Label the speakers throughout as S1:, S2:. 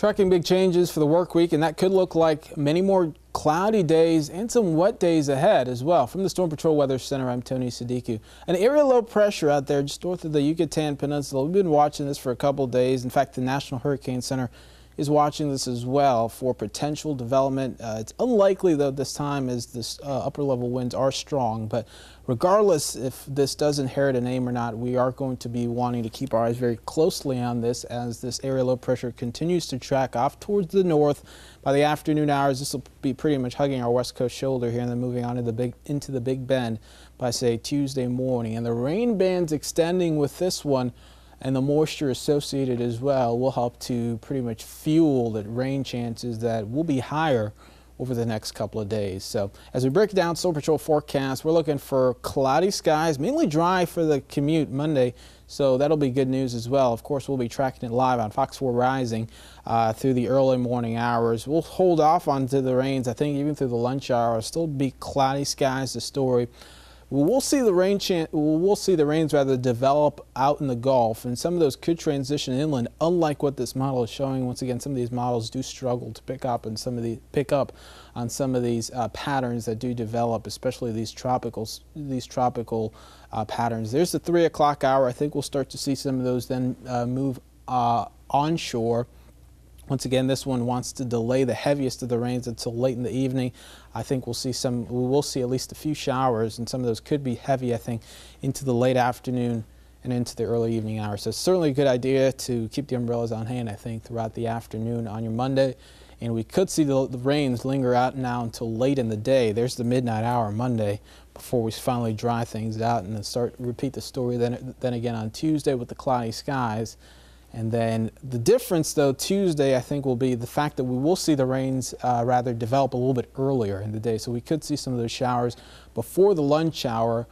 S1: Tracking big changes for the work week, and that could look like many more cloudy days and some wet days ahead as well. From the Storm Patrol Weather Center, I'm Tony Sadiku. An area low pressure out there just north of the Yucatan Peninsula. We've been watching this for a couple days. In fact, the National Hurricane Center is watching this as well for potential development. It's unlikely, though, this time, as this upper level winds are strong. But regardless if this does inherit a name or not, we are going to be wanting to keep our eyes very closely on this as this area low pressure continues to track off towards the north. By the afternoon hours, this will be pretty much hugging our west coast shoulder here and then moving on into the Big Bend by, say, Tuesday morning. And the rain bands extending with this one and the moisture associated as well will help to pretty much fuel the rain chances that will be higher over the next couple of days. So as we break down Storm Patrol forecast, we're looking for cloudy skies, mainly dry for the commute Monday. So that'll be good news as well. Of course, we'll be tracking it live on Fox 4 Rising through the early morning hours. We'll hold off onto the rains, I think, even through the lunch hour. Still be cloudy skies, the story. We'll see the rains rather develop out in the Gulf, and some of those could transition inland. Unlike what this model is showing, once again, some of these models do struggle to pick up on some of these patterns that do develop, especially these tropical patterns. There's the 3 o'clock hour. I think we'll start to see some of those then move onshore. Once again, this one wants to delay the heaviest of the rains until late in the evening. I think we will see at least a few showers, and some of those could be heavy, I think, into the late afternoon and into the early evening hours. So it's certainly a good idea to keep the umbrellas on hand, I think, throughout the afternoon on your Monday. And we could see the rains linger out now until late in the day. There's the midnight hour Monday before we finally dry things out and then repeat the story then again on Tuesday with the cloudy skies. And then the difference, though, Tuesday, I think, will be the fact that we will see the rains rather develop a little bit earlier in the day. So we could see some of those showers before the lunch hour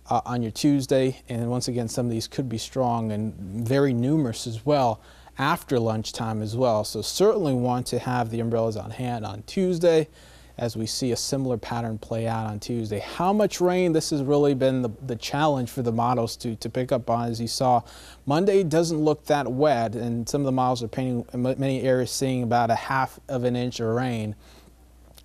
S1: on your Tuesday. And once again, some of these could be strong and very numerous as well after lunchtime as well. So certainly want to have the umbrellas on hand on Tuesday as we see a similar pattern play out on Tuesday. How much rain? This has really been the challenge for the models to pick up on. As you saw, Monday doesn't look that wet, and some of the models are painting many areas seeing about a half of an inch of rain.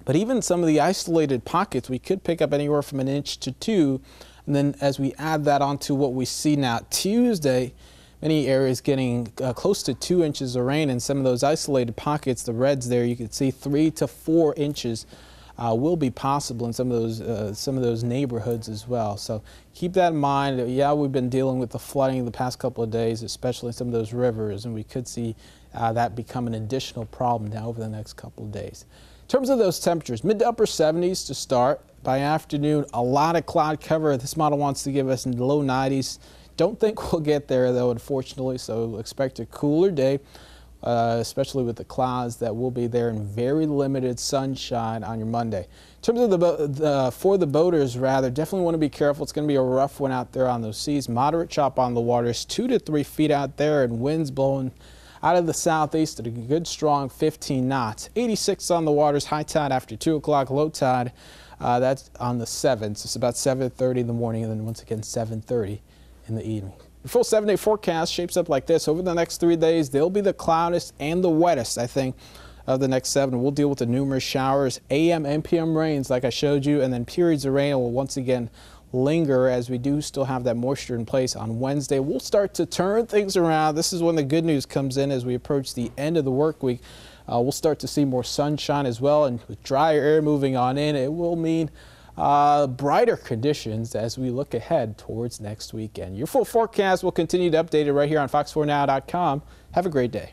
S1: But even some of the isolated pockets, we could pick up anywhere from an inch to 2. And then as we add that onto what we see now Tuesday, many areas getting close to 2 inches of rain, and some of those isolated pockets, the reds there, you can see 3 to 4 inches will be possible in some of those neighborhoods as well. So keep that in mind. Yeah, we've been dealing with the flooding the past couple of days, especially in some of those rivers, and we could see that become an additional problem now over the next couple of days. In terms of those temperatures, mid to upper 70s to start. By afternoon, a lot of cloud cover. This model wants to give us in the low 90s. Don't think we'll get there, though, unfortunately, so expect a cooler day, especially with the clouds that will be there and very limited sunshine on your Monday. In terms of for the boaters, rather, definitely want to be careful. It's going to be a rough one out there on those seas. Moderate chop on the waters, 2 to 3 feet out there, and winds blowing out of the southeast at a good strong 15 knots. 86 on the waters, high tide after 2 o'clock, low tide. That's on the 7th. So it's about 7:30 in the morning, and then once again 7:30 in the evening. The full 7-day forecast shapes up like this. Over the next 3 days, they'll be the cloudiest and the wettest, I think, of the next 7. We'll deal with the numerous showers, AM and PM rains like I showed you, and then periods of rain will once again linger as we do still have that moisture in place on Wednesday. We'll start to turn things around. This is when the good news comes in as we approach the end of the work week. We'll start to see more sunshine as well, and with drier air moving on in, it will mean brighter conditions as we look ahead towards next weekend. Your full forecast will continue to update it right here on fox4now.com. Have a great day.